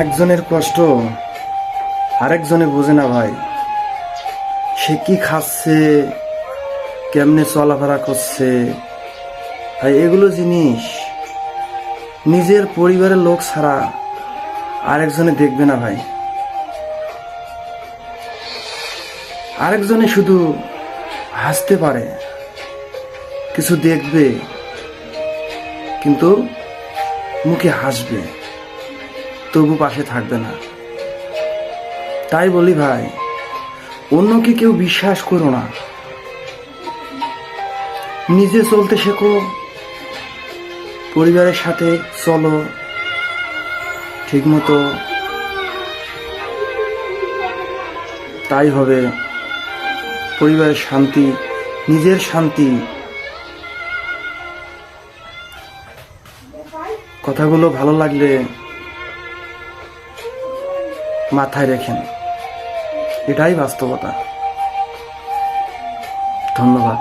একজনের কষ্ট আরেকজনে বোঝে না ভাই। সে কি খাচ্ছে, কেমনে চলাফেরা করছে ভাই, এগুলো জিনিস নিজের পরিবারের লোক ছাড়া আরেকজনে দেখবে না ভাই। আরেকজনে শুধু হাসতে পারে, কিছু দেখবে, কিন্তু মুখে হাসবে, তবু পাশে থাকবে না। তাই বলি ভাই, অন্যকে কেউ বিশ্বাস করো না, নিজে চলতে শেখো, পরিবারের সাথে চলো ঠিক মতো, তাই হবে পরিবারের শান্তি, নিজের শান্তি। কথাগুলো ভালো লাগলে মাথায় রেখেন, এটাই বাস্তবতা। ধন্যবাদ।